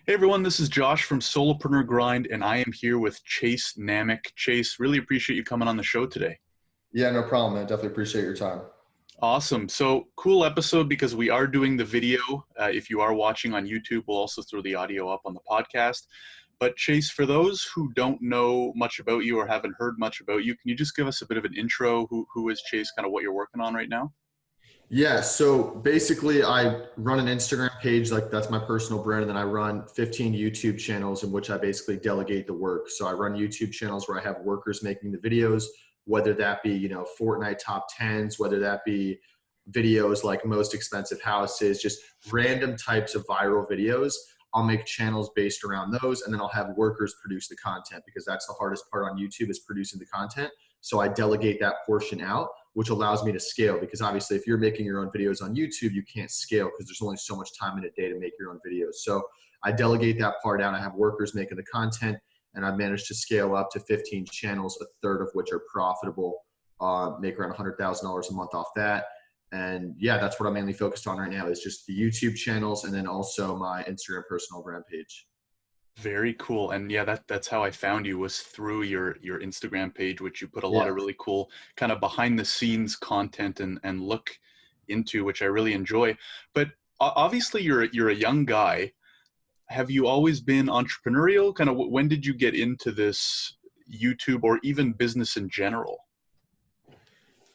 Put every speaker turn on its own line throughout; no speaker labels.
Hey everyone, this is Josh from Solopreneur Grind, and I am here with Chase Namic. Chase, really appreciate you coming on the show today.
Yeah, no problem, man. Definitely appreciate your time.
Awesome. So cool episode because we are doing the video. If you are watching on YouTube, we'll also throw the audio up on the podcast. But Chase, for those who don't know much about you or haven't heard much about you, can you just give us a bit of an intro? Who is Chase, kind of what you're working on right now?
Yeah, so basically I run an Instagram page, like that's my personal brand, and then I run 15 YouTube channels in which I basically delegate the work. So I run YouTube channels where I have workers making the videos, whether that be, Fortnite top 10s, whether that be videos like most expensive houses, just random types of viral videos. I'll make channels based around those, and then I'll have workers produce the content because that's the hardest part on YouTube is producing the content. So I delegate that portion out, which allows me to scale, because obviously if you're making your own videos on YouTube, you can't scale because there's only so much time in a day to make your own videos. So I delegate that part out. I have workers making the content, and I've managed to scale up to 15 channels, a third of which are profitable, make around $100,000 a month off that. And yeah, that's what I'm mainly focused on right now is just the YouTube channels and then also my Instagram personal brand page.
Very cool. And yeah, that's how I found you, was through your Instagram page, which you put a lot
Yeah.
of really cool kind of behind the scenes content and look into, which I really enjoy. But obviously you're a young guy. Have you always been entrepreneurial? Kind of when did you get into this YouTube or even business in general?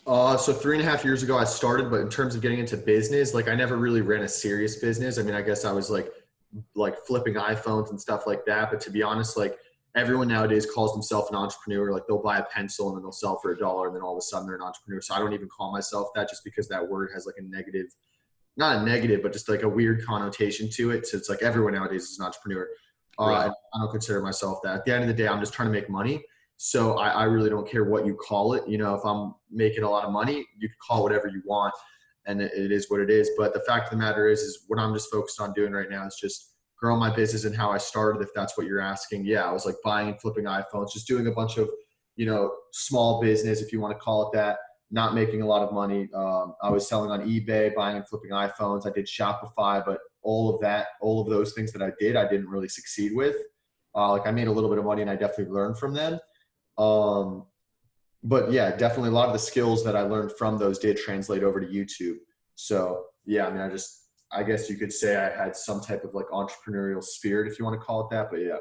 So 3.5 years ago I started, but in terms of getting into business, like I never really ran a serious business. I mean, I guess I was like flipping iPhones and stuff like that. But to be honest, like everyone nowadays calls themselves an entrepreneur. Like they'll buy a pencil and then they'll sell for $1, and then all of a sudden they're an entrepreneur. So I don't even call myself that, just because that word has like a negative, not a negative, but just like a weird connotation to it. So it's like everyone nowadays is an entrepreneur.
Right.
And I don't consider myself that. At the end of the day, I'm just trying to make money. So I really don't care what you call it. If I'm making a lot of money, you can call it whatever you want, and it is what it is. But the fact of the matter is what I'm just focused on doing right now is just growing my business and how I started, if that's what you're asking. Yeah, I was like buying and flipping iPhones, just doing a bunch of, small business, if you want to call it that, not making a lot of money. I was selling on eBay, buying and flipping iPhones. I did Shopify, but all of those things that I did, I didn't really succeed with. Like I made a little bit of money and I definitely learned from them. Um, but yeah, definitely a lot of the skills that I learned from those did translate over to YouTube. So yeah, I mean, I guess you could say I had some type of like entrepreneurial spirit, if you want to call it that, but yeah.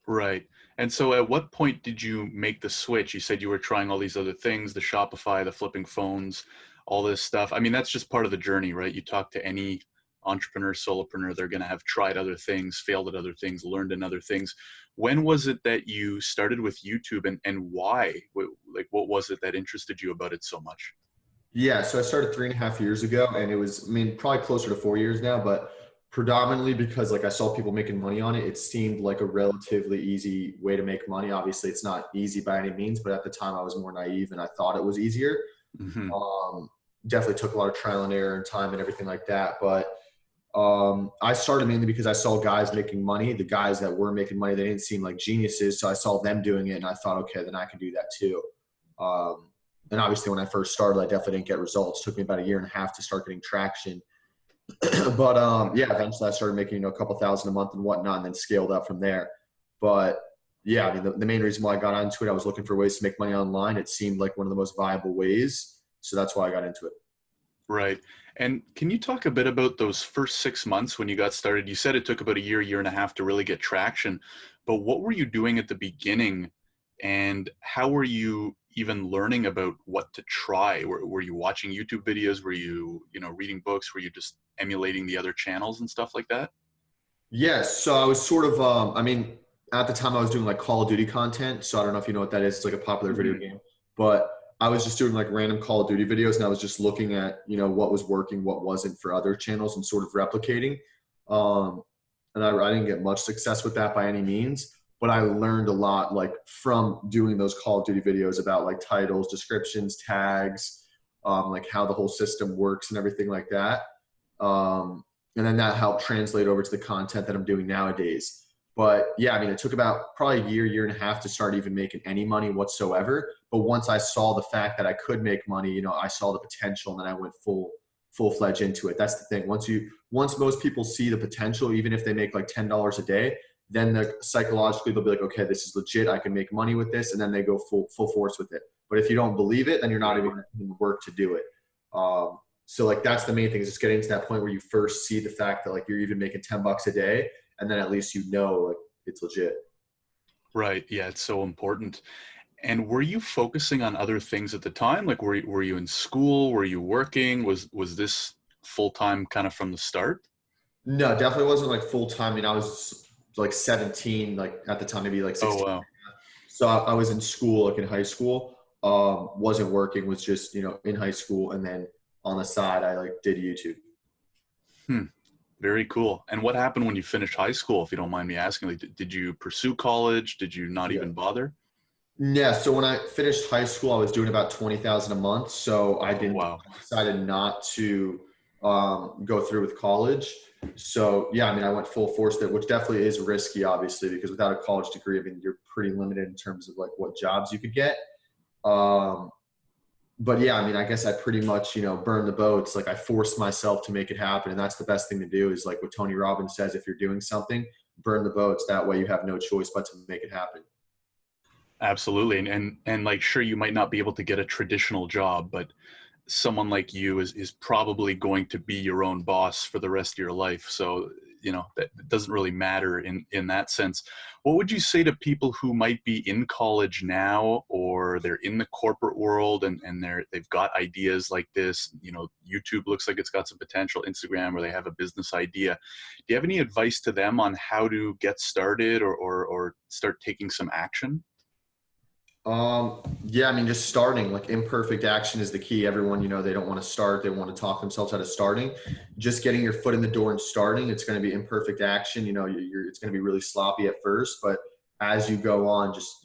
Right. And so at what point did you make the switch? You said you were trying all these other things, the Shopify, the flipping phones, all this stuff. I mean, that's just part of the journey, right? You talk to any entrepreneur, solopreneur, they're going to have tried other things, failed at other things, learned in other things. When was it that you started with YouTube, and why? Like, what was it that interested you about it so much?
Yeah, so I started 3.5 years ago, and it was, I mean, probably closer to 4 years now, but predominantly because like I saw people making money on it. It seemed like a relatively easy way to make money. Obviously, it's not easy by any means, but at the time I was more naive and I thought it was easier.
Hmm.
Um, Definitely took a lot of trial and error and time and everything like that. But I started mainly because I saw guys making money. The guys that were making money, they didn't seem like geniuses. So I saw them doing it and I thought, okay, then I can do that too. Um, and obviously when I first started, I definitely didn't get results. It took me about a year and a half to start getting traction. But yeah, eventually I started making, a couple thousand a month and whatnot, and then scaled up from there. But yeah, I mean, the main reason why I got into it, I was looking for ways to make money online. It seemed like one of the most viable ways. So that's why I got into it.
Right. And can you talk a bit about those first 6 months when you got started? You said it took about a year and a half to really get traction, but what were you doing at the beginning, and how were you even learning about what to try? Were you watching YouTube videos? Were you, reading books? Were you just emulating the other channels and stuff like that?
Yes. So I was sort of, I mean, at the time I was doing like Call of Duty content. So I don't know if you know what that is. It's like a popular video
Hmm.
game, but I was just doing like random Call of Duty videos, and I was just looking at, what was working, what wasn't for other channels, and sort of replicating. Um, and I didn't get much success with that by any means, but I learned a lot like from doing those Call of Duty videos about like titles, descriptions, tags, like how the whole system works and everything like that. Um, and then that helped translate over to the content that I'm doing nowadays. But yeah, I mean, it took about probably a year and a half to start even making any money whatsoever. But once I saw the fact that I could make money, I saw the potential, and then I went full-fledged into it. That's the thing. Once most people see the potential, even if they make like $10 a day, then psychologically they'll be like, okay, this is legit. I can make money with this. And then they go full force with it. But if you don't believe it, then you're not even going to work to do it. So like, that's the main thing, is just getting to that point where you first see the fact that like you're even making $10 a day. And then at least, like it's legit.
Right. Yeah. It's so important. And were you focusing on other things at the time? Like, were you in school? Were you working? Was this full time kind of from the start?
No, definitely wasn't like full time. I mean, I was like 17, like at the time, maybe like
Oh
16.
wow.
So I was in school, like in high school. Wasn't working, was just, in high school. And then on the side, I like did YouTube.
Hmm. Very cool. And what happened when you finished high school, if you don't mind me asking? Like, did you pursue college? Did you not
Yeah.
even bother?
Yeah. So when I finished high school, I was doing about 20,000 a month. So
Oh wow.
I decided not to go through with college. So yeah, I mean, I went full force there, which definitely is risky, obviously, because without a college degree, I mean, you're pretty limited in terms of like what jobs you could get. Um, but yeah, I mean, I guess I pretty much, burned the boats. Like I forced myself to make it happen. And that's the best thing to do, is like what Tony Robbins says: if you're doing something, burn the boats. That way you have no choice but to make it happen.
Absolutely. And like, sure, you might not be able to get a traditional job, but someone like you is probably going to be your own boss for the rest of your life. So, that doesn't really matter in that sense. What would you say to people who might be in college now, or they're in the corporate world and they've got ideas like this? YouTube looks like it's got some potential, Instagram, or they have a business idea. Do you have any advice to them on how to get started, or start taking some action?
Yeah, I mean, just starting, like imperfect action is the key. Everyone, they don't want to start. They want to talk themselves out of starting. Just getting your foot in the door and starting, it's going to be imperfect action. It's going to be really sloppy at first, but as you go on, just,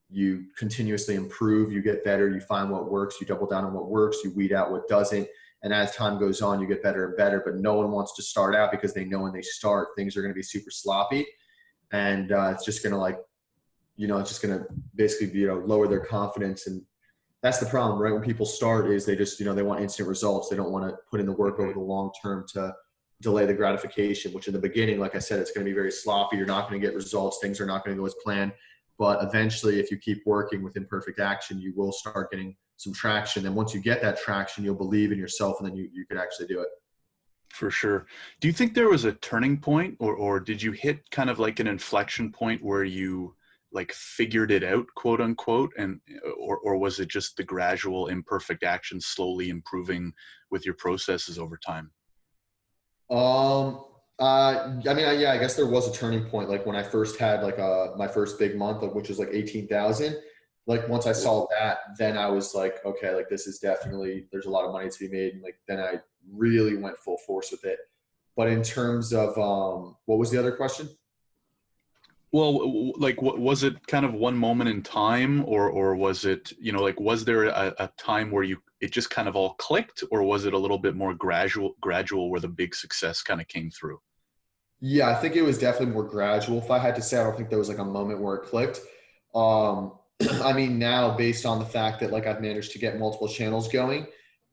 you continuously improve, you get better, you find what works, you double down on what works, you weed out what doesn't. And as time goes on, you get better and better, but no one wants to start out, because they know when they start, things are going to be super sloppy. And it's just going to it's just going to basically be, lower their confidence. And that's the problem, right? When people start, is they just, they want instant results. They don't want to put in the work over the long term to delay the gratification, which in the beginning, like I said, it's going to be very sloppy. You're not going to get results. Things are not going to go as planned. But eventually, if you keep working with imperfect action, you will start getting some traction. And once you get that traction, you'll believe in yourself, and then you can actually do it.
For sure. Do you think there was a turning point, or did you hit kind of like an inflection point where you like figured it out, quote unquote, and or was it just the gradual imperfect action slowly improving with your processes over time?
I mean, yeah, I guess there was a turning point. Like when I first had like my first big month, which was like 18,000. Like once I saw that, then I was like, okay, like this is definitely, there's a lot of money to be made. And like, then I really went full force with it. But in terms of, what was the other question?
Well, like, what was it? Kind of one moment in time, or was it, like, was there a time where it just kind of all clicked, or was it a little bit more gradual where the big success kind of came through?
Yeah, I think it was definitely more gradual. If I had to say, I don't think there was like a moment where it clicked. Um, I mean, now based on the fact that like I've managed to get multiple channels going,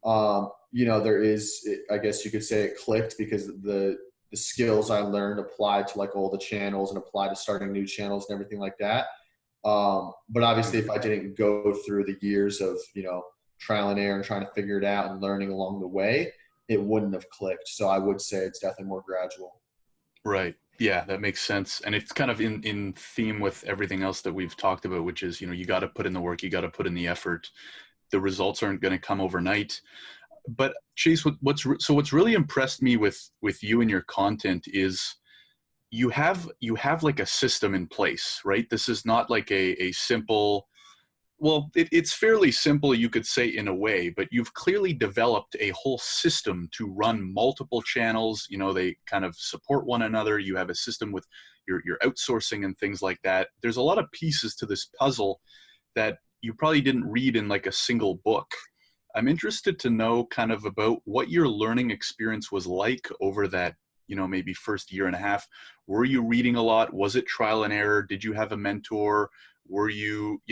there is, I guess you could say it clicked, because the skills I learned applied to like all the channels and applied to starting new channels and everything like that. But obviously, if I didn't go through the years of, trial and error and trying to figure it out and learning along the way, it wouldn't have clicked. So I would say it's definitely more gradual.
Right. Yeah, that makes sense. And it's kind of in theme with everything else that we've talked about, which is, you got to put in the work, you got to put in the effort. The results aren't going to come overnight. But Chase, what's really impressed me with you and your content is you have like a system in place, right? This is not like a simple, well, it's fairly simple, you could say, in a way, but you've clearly developed a whole system to run multiple channels. They kind of support one another. You have a system with your outsourcing and things like that. There's a lot of pieces to this puzzle that you probably didn't read in like a single book. I'm interested to know kind of about what your learning experience was like over that, maybe first year and a half. Were you reading a lot? Was it trial and error? Did you have a mentor? Were you,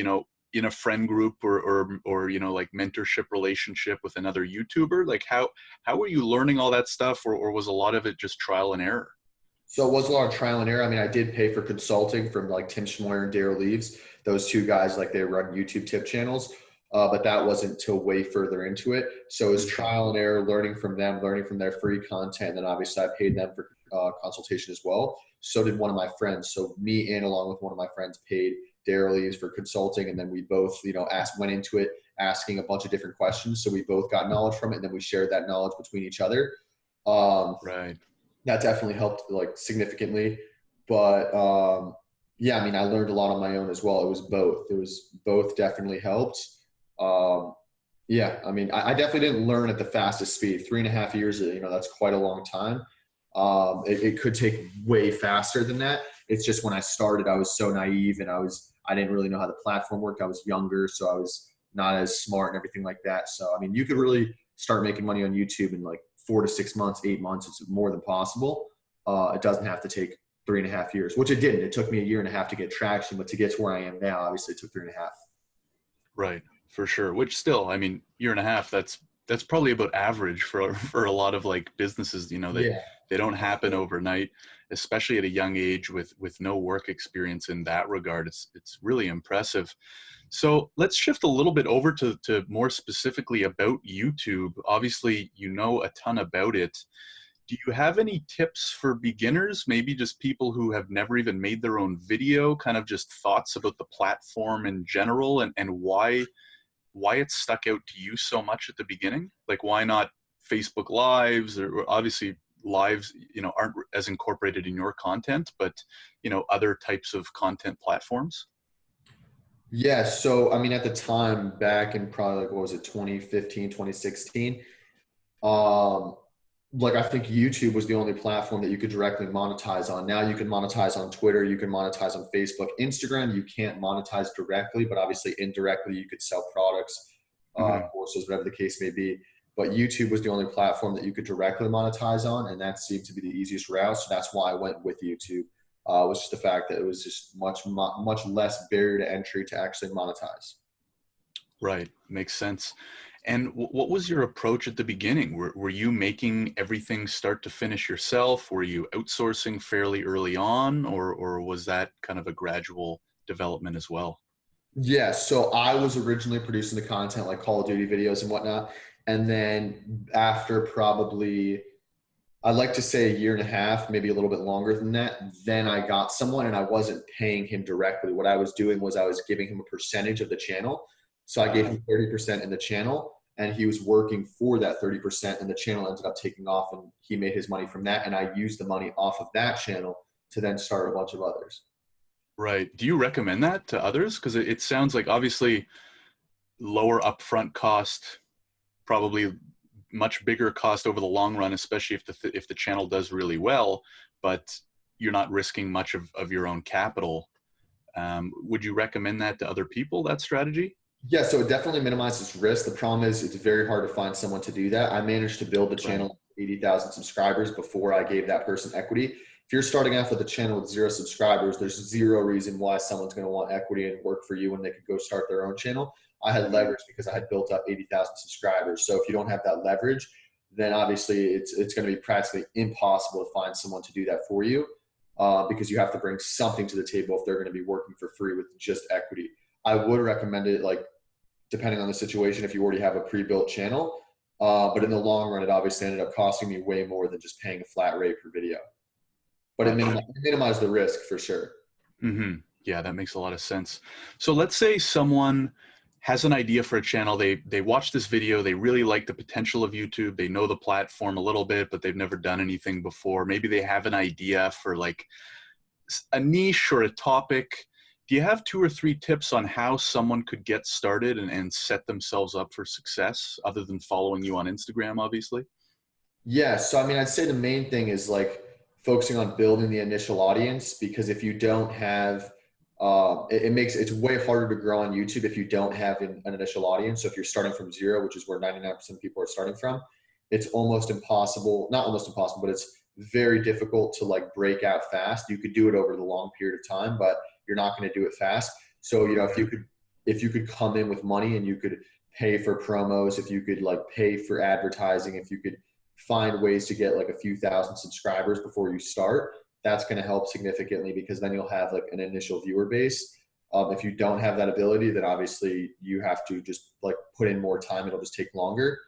in a friend group or like mentorship relationship with another YouTuber? Like how were you learning all that stuff, or was a lot of it just trial and error?
So it was a lot of trial and error. I mean, I did pay for consulting from like Tim Schmoyer and Daryl Leaves. Those two guys, like they run YouTube tip channels, but that wasn't till way further into it. So it was
Mhm.
trial and error, learning from them, learning from their free content. And then obviously I paid them for consultation as well. So did one of my friends. So me and along with one of my friends paid Daryl Leaves for consulting. And then we both, went into it asking a bunch of different questions. So we both got knowledge from it. And then we shared that knowledge between each other. Um,
Right.
that definitely helped like significantly. But yeah, I mean, I learned a lot on my own as well. It was both. It was both definitely helped. Um, yeah, I mean, I definitely didn't learn at the fastest speed. 3.5 years, that's quite a long time. It could take way faster than that. It's just when I started, I was so naive and I didn't really know how the platform worked. I was younger, so I was not as smart and everything like that. So, I mean, you could really start making money on YouTube in like 4 to 6 months, 8 months. It's more than possible. It doesn't have to take 3.5 years, which it didn't. It took me a year and a half to get traction, but to get to where I am now, obviously it took 3.5.
Right, for sure. Which still, I mean, year and a half, that's probably about average for for a lot of like businesses,
Yeah.
they don't happen overnight, especially at a young age with no work experience in that regard. It's really impressive. So let's shift a little bit over to more specifically about YouTube. Obviously, you know a ton about it. Do you have any tips for beginners, maybe just people who have never even made their own video, kind of just thoughts about the platform in general, and why it stuck out to you so much at the beginning? Like why not Facebook Lives, or obviously lives, aren't as incorporated in your content, but other types of content platforms?
Yeah. So, I mean, at the time back in probably like, what was it, 2015, 2016, um, like I think YouTube was the only platform that you could directly monetize on. Now you can monetize on Twitter, you can monetize on Facebook, Instagram. You can't monetize directly, but obviously indirectly you could sell products,
Hmm.
courses, whatever the case may be. But YouTube was the only platform that you could directly monetize on, and that seemed to be the easiest route. So that's why I went with YouTube. Was just the fact that it was just much less barrier to entry to actually monetize.
Right, makes sense. And what was your approach at the beginning? Were you making everything start to finish yourself? Were you outsourcing fairly early on, or was that kind of a gradual development as well?
Yeah, so I was originally producing the content like Call of Duty videos and whatnot. And then after probably, I'd like to say a year and a half, maybe a little bit longer than that, then I got someone and I wasn't paying him directly. What I was doing was I was giving him a percentage of the channel. So I gave him 30% in the channel and he was working for that 30% and the channel ended up taking off and he made his money from that. And I used the money off of that channel to then start a bunch of others.
Right. Do you recommend that to others? Because it sounds like obviously lower upfront cost, probably much bigger cost over the long run, especially if the channel does really well, but you're not risking much of your own capital. Would you recommend that to other people, that strategy?
Yeah, so it definitely minimizes risk. The problem is it's very hard to find someone to do that. I managed to build the
Right.
channel to 80,000 subscribers before I gave that person equity. If you're starting off with a channel with 0 subscribers, there's zero reason why someone's going to want equity and work for you when they could go start their own channel. I had leverage because I had built up 80,000 subscribers. So if you don't have that leverage, then obviously it's going to be practically impossible to find someone to do that for you because you have to bring something to the table if they're going to be working for free with just equity. I would recommend it like depending on the situation, if you already have a pre-built channel. But in the long run, it obviously ended up costing me way more than just paying a flat rate per video. But
Gotcha.
it minimized the risk for sure.
Hmm. Yeah, that makes a lot of sense. So let's say someone has an idea for a channel. They watch this video. They really like the potential of YouTube. They know the platform a little bit, but they've never done anything before. Maybe they have an idea for like a niche or a topic. Do you have 2 or 3 tips on how someone could get started and set themselves up for success other than following you on Instagram, obviously?
Yeah. So, I mean, I'd say the main thing is like focusing on building the initial audience because if you don't have, it makes it's way harder to grow on YouTube if you don't have an initial audience. So if you're starting from zero, which is where 99% of people are starting from, it's almost impossible, not almost impossible, but it's very difficult to like break out fast. You could do it over the long period of time, but you're not going to do it fast. So, if you could if you could come in with money and you could pay for promos, if you could like pay for advertising, if you could find ways to get like a few thousand subscribers before you start, that's going to help significantly, because then you'll have like an initial viewer base. If you don't have that ability, then obviously you have to just like put in more time. It'll just take longer.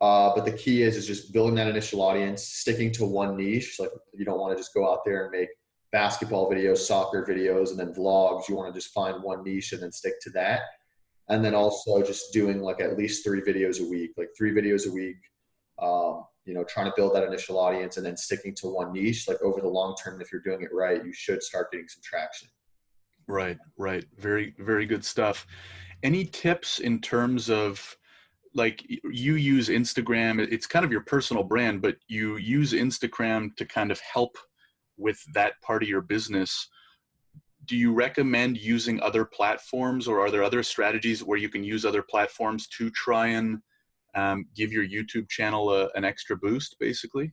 But the key is just building that initial audience, sticking to one niche. Like you don't want to just go out there and make basketball videos, soccer videos, and then vlogs. You want to just find one niche and then stick to that. And then also just doing like at least 3 videos a week, like 3 videos a week, trying to build that initial audience and then sticking to one niche. Like over the long term, if you're doing it right, you should start getting some traction.
Right, right. Very, very good stuff. Any tips in terms of, like, you use Instagram, it's kind of your personal brand, but you use Instagram to kind of help with that part of your business. Do you recommend using other platforms, or are there other strategies where you can use other platforms to try and give your YouTube channel an extra boost, basically?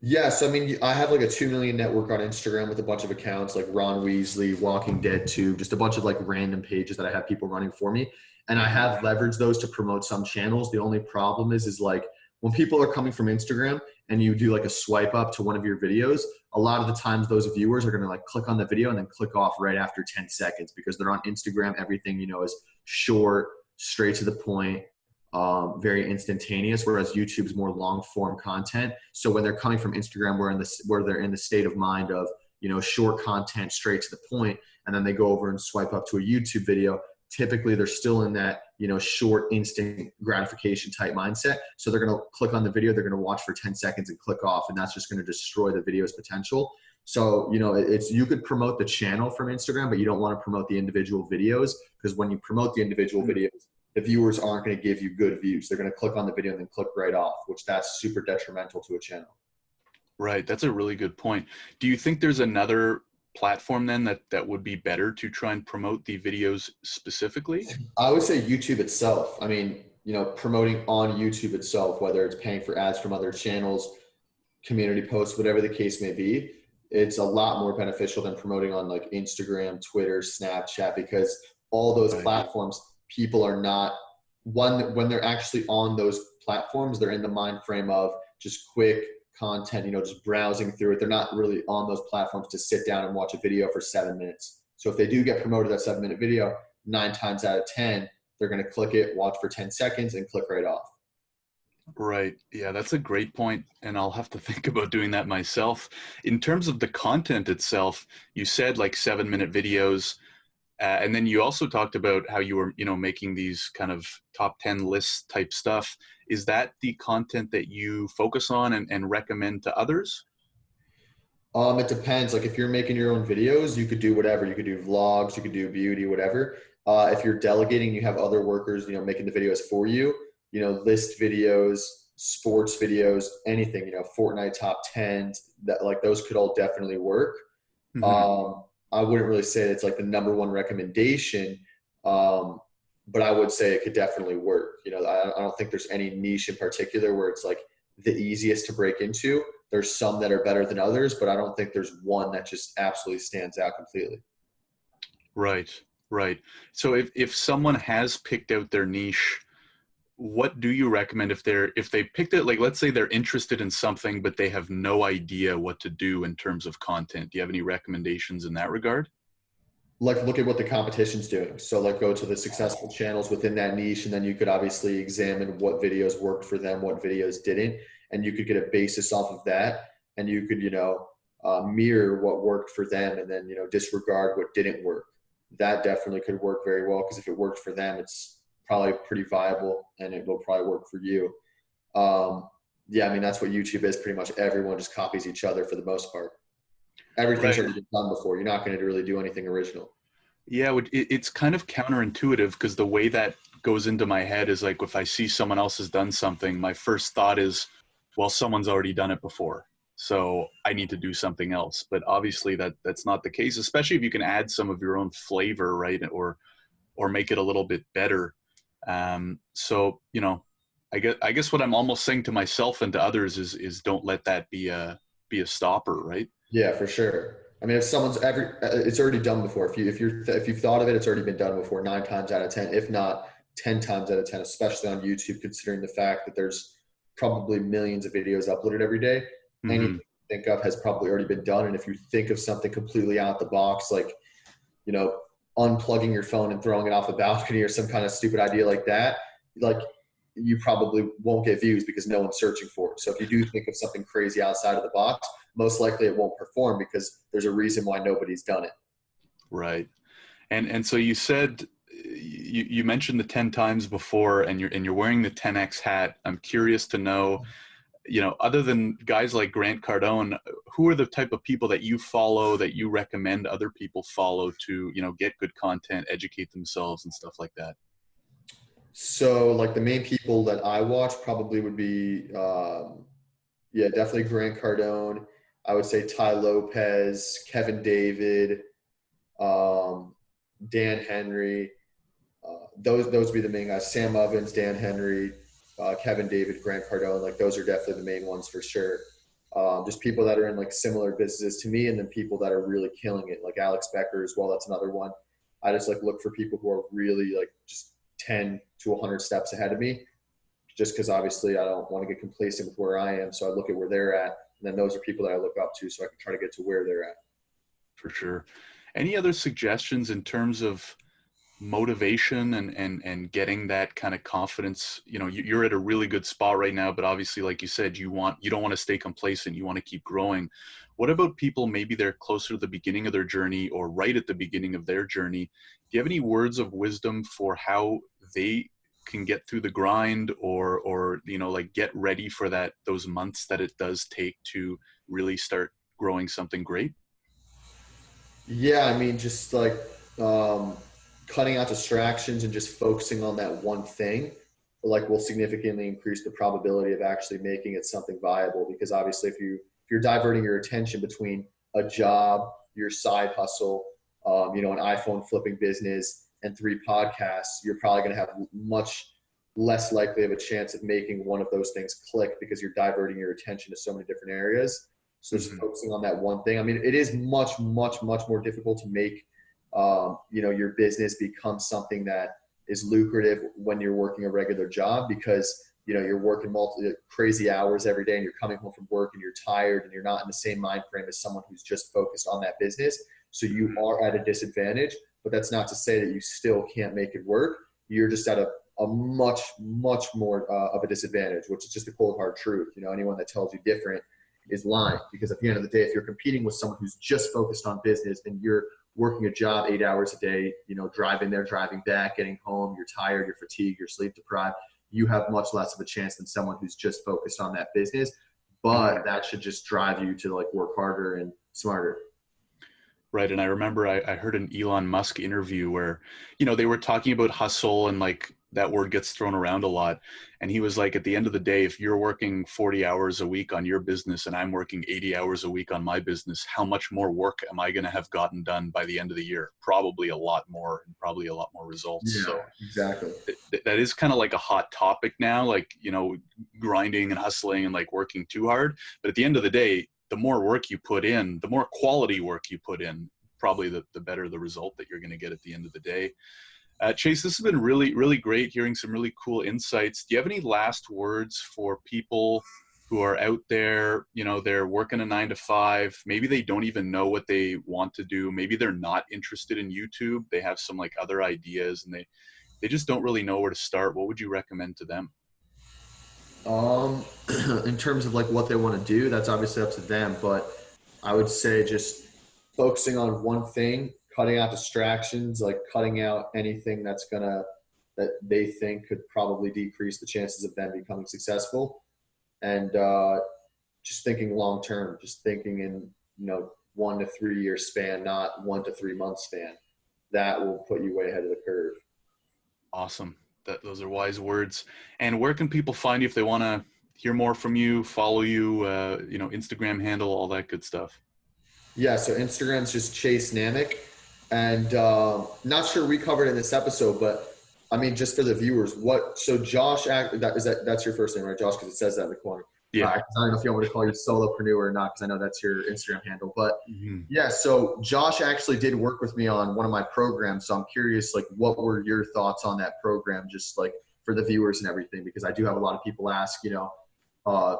Yes, I mean, I have like a 2 million network on Instagram with a bunch of accounts like Ron Weasley, Walking Dead 2, just a bunch of like random pages that I have people running for me. And I have leveraged those to promote some channels. The only problem is like when people are coming from Instagram and you do like a swipe up to one of your videos, a lot of the times those viewers are going to like click on the video and then click off right after 10 seconds, because they're on Instagram. Everything, is short, straight to the point, very instantaneous, whereas YouTube's more long form content. So when they're coming from Instagram, where they're in the state of mind of, short content, straight to the point, and then they go over and swipe up to a YouTube video, typically they're still in that, short instant gratification type mindset. So they're going to click on the video, they're going to watch for 10 seconds and click off, and that's just going to destroy the video's potential. So, you could promote the channel from Instagram, but you don't want to promote the individual videos, because when you promote the individual videos, the viewers aren't going to give you good views. They're going to click on the video and then click right off, which that's super detrimental to a channel.
Right. That's a really good point. Do you think there's another platform then that would be better to try and promote the videos specifically?
I would say YouTube itself. I mean, promoting on YouTube itself, whether it's paying for ads from other channels, community posts, whatever the case may be, it's a lot more beneficial than promoting on like Instagram, Twitter, Snapchat, because all those
Right.
platforms, people are not when they're actually on those platforms, they're in the mind frame of just quick content, just browsing through it. They're not really on those platforms to sit down and watch a video for 7 minutes. So if they do get promoted that 7-minute video, 9 times out of 10, they're going to click it, watch for 10 seconds and click right off.
Right. Yeah, that's a great point, and I'll have to think about doing that myself. In terms of the content itself, you said like 7-minute videos, and then you also talked about how you were, making these kind of top 10 list type stuff. Is that the content that you focus on and recommend to others?
It depends. Like if you're making your own videos, you could do whatever. You could do vlogs, you could do beauty, whatever. If you're delegating, you have other workers, making the videos for you, list videos, sports videos, anything, Fortnite top 10s, that like those could all definitely work.
Hmm.
I wouldn't really say it's like the number one recommendation, but I would say it could definitely work. I don't think there's any niche in particular where it's like the easiest to break into. There's some that are better than others, but I don't think there's one that just absolutely stands out completely.
Right, right. So if someone has picked out their niche, what do you recommend if they picked it, like let's say they're interested in something but they have no idea what to do in terms of content? Do you have any recommendations in that regard?
Like look at what the competition's doing. So like go to the successful channels within that niche, and then you could obviously examine what videos worked for them, what videos didn't, and you could get a basis off of that, and you could mirror what worked for them, and then disregard what didn't work. That definitely could work very well, because if it worked for them, it's probably pretty viable, and it will probably work for you. Yeah, I mean that's what YouTube is. Pretty much everyone just copies each other for the most part. Everything's
Right.
already been done before. You're not going to really do anything original.
Yeah, it's kind of counterintuitive, because the way that goes into my head is like if I see someone else has done something, my first thought is, well, someone's already done it before, so I need to do something else. But obviously that's not the case, especially if you can add some of your own flavor, right? Or make it a little bit better. So I guess what I'm almost saying to myself and to others is don't let that be a stopper, right?
Yeah, for sure. I mean, if someone's it's already done before. If you've thought of it, it's already been done before 9 times out of 10, if not 10 times out of 10, especially on YouTube, considering the fact that there's probably millions of videos uploaded every day. Anything
Mm-hmm.
you think of has probably already been done. And if you think of something completely out the box, like, you know, unplugging your phone and throwing it off a balcony or some kind of stupid idea like that, like, you probably won't get views because no one's searching for it. So if you do think of something crazy outside of the box, most likely it won't perform because there's a reason why nobody's done it.
Right. And so you said you mentioned the 10 times before, and you're wearing the 10x hat. I'm curious to know, other than guys like Grant Cardone, who are the type of people that you follow that you recommend other people follow to, get good content, educate themselves and stuff like that?
So like the main people that I watch probably would be, yeah, definitely Grant Cardone. I would say Ty Lopez, Kevin David, um, Dan Henry. Those would be the main guys. Sam Ovens, Dan Henry, Kevin David, Grant Cardone. Like those are definitely the main ones for sure. Just people that are in like similar businesses to me, and then people that are really killing it, like Alex Becker as well. That's another one. I just like look for people who are really like just 10 to 100 steps ahead of me, just because obviously I don't want to get complacent with where I am. So I look at where they're at, and then those are people that I look up to, so I can try to get to where they're at.
For sure. Any other suggestions in terms of motivation and getting that kind of confidence? You're at a really good spot right now, but obviously, like you said, you don't want to stay complacent, you want to keep growing. What about people, maybe they're closer to the beginning of their journey or right at the beginning of their journey? Do you have any words of wisdom for how they can get through the grind, or like get ready for those months that it does take to really start growing something great?
Yeah, I mean, just like um, cutting out distractions and just focusing on that one thing, like will significantly increase the probability of actually making it something viable. Because obviously, if you're diverting your attention between a job, your side hustle, an iPhone flipping business, and 3 podcasts, you're probably going to have much less likely of a chance of making one of those things click because you're diverting your attention to so many different areas. So just
Hmm.
focusing on that one thing. I mean, it is much, much, much more difficult to make, your business become something that is lucrative when you're working a regular job, because, you're working crazy hours every day and you're coming home from work and you're tired and you're not in the same mind frame as someone who's just focused on that business. So you
Hmm.
are at a disadvantage, but that's not to say that you still can't make it work. You're just at a much, much more of a disadvantage, which is just the cold hard truth. Anyone that tells you different is lying, because at the end of the day, if you're competing with someone who's just focused on business and you're working a job 8 hours a day, driving there, driving back, getting home, you're tired, you're fatigued, you're sleep deprived, you have much less of a chance than someone who's just focused on that business.
Hmm.
But that should just drive you to like work harder and smarter.
Right. And I remember I heard an Elon Musk interview where, they were talking about hustle, and like that word gets thrown around a lot. And he was like, at the end of the day, if you're working 40 hours a week on your business and I'm working 80 hours a week on my business, how much more work am I going to have gotten done by the end of the year? Probably a lot more, and probably a lot more results.
Yeah,
So
exactly.
that is kind of like a hot topic now, like, grinding and hustling and like working too hard. But at the end of the day, the more work you put in, the more quality work you put in, probably the better the result that you're going to get at the end of the day. Chase, this has been really, really great hearing some really cool insights. Do you have any last words for people who are out there? They're working a 9 to 5. Maybe they don't even know what they want to do. Maybe they're not interested in YouTube. They have some like other ideas, and they just don't really know where to start. What would you recommend to them?
Um, in terms of like what they want to do, that's obviously up to them. But I would say just focusing on one thing, cutting out distractions, like cutting out anything that they think could probably decrease the chances of them becoming successful, and just thinking long term, just thinking in 1 to 3 year span, not 1 to 3 month span. That will put you way ahead of the curve.
Awesome. Those are wise words. And where can people find you if they want to hear more from you, follow you, Instagram handle, all that good stuff?
Yeah, so Instagram's just Chase Namic, and not sure we covered in this episode, but I mean, just for the viewers, what? So Josh, that's your first name, right, Josh? Because it says that in the corner.
Yeah.
'Cause I don't know if you want me to call you solopreneur or not, because I know that's your Instagram handle. But
Mhm.
yeah, so Josh actually did work with me on one of my programs. So I'm curious, like, what were your thoughts on that program, just like for the viewers and everything? Because I do have a lot of people ask, uh,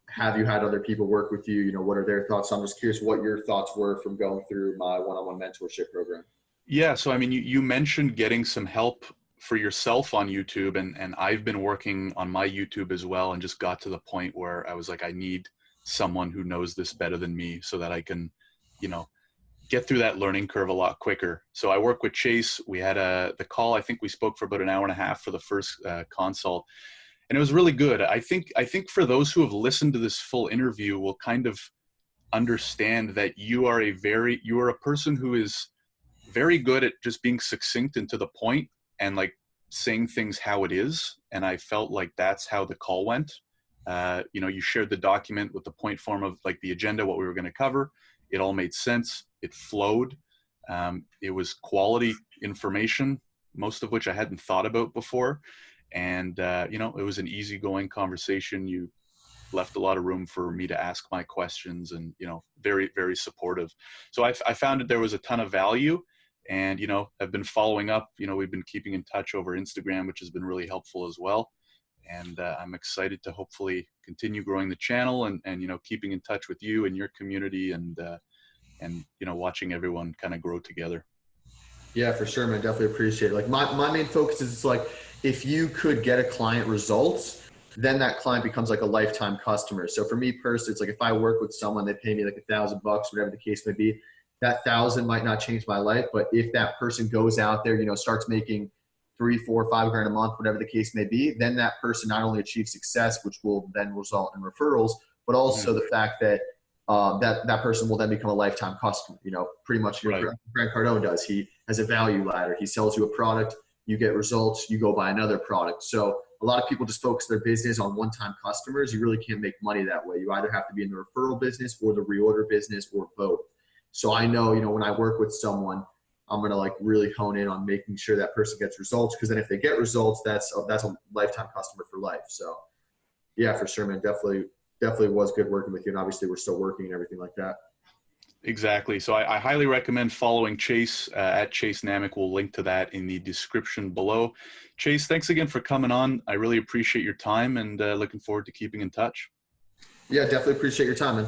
have you had other people work with you? What are their thoughts? So I'm just curious what your thoughts were from going through my one-on-one mentorship program.
Yeah, so I mean, you mentioned getting some help for yourself on YouTube, and I've been working on my YouTube as well, and just got to the point where I was like, I need someone who knows this better than me so that I can, you know, get through that learning curve a lot quicker. So I work with Chase. We had the call. I think we spoke for about an hour and a half for the first consult, and it was really good. I think for those who have listened to this full interview will kind of understand that you are a person who is very good at just being succinct and to the point, and like saying things how it is. And I felt like that's how the call went. You shared the document with the point form of like the agenda, what we were going to cover. It all made sense. It flowed. It was quality information, most of which I hadn't thought about before. And, it was an easygoing conversation. You left a lot of room for me to ask my questions, and very, very supportive. So I found that there was a ton of value, and I've been following up. We've been keeping in touch over Instagram, which has been really helpful as well. And I'm excited to hopefully continue growing the channel, and keeping in touch with you and your community, and watching everyone kind of grow together.
Yeah, for sure, man. Definitely appreciate it. Like my main focus is, it's like, if you could get a client results, then that client becomes like a lifetime customer. So for me personally, it's like, if I work with someone, they pay me like $1,000, whatever the case may be, that thousand might not change my life. But if that person goes out there, starts making 3, 4, 5 grand a month, whatever the case may be, then that person not only achieves success, which will then result in referrals, but
Mhm.
also the fact that that person will then become a lifetime customer. Pretty much your
Right.
Grant Cardone does. He has a value ladder. He sells you a product, you get results, you go buy another product. So a lot of people just focus their business on one-time customers. You really can't make money that way. You either have to be in the referral business or the reorder business, or both. So I know, when I work with someone, I'm going to like really hone in on making sure that person gets results, because then if they get results, that's a lifetime customer for life. So yeah, for sure, man. Definitely was good working with you. And obviously we're still working and everything like that.
Exactly. So I highly recommend following Chase at Chase Namic. We'll link to that in the description below. Chase, thanks again for coming on. I really appreciate your time, and looking forward to keeping in touch.
Yeah, definitely appreciate your time, man.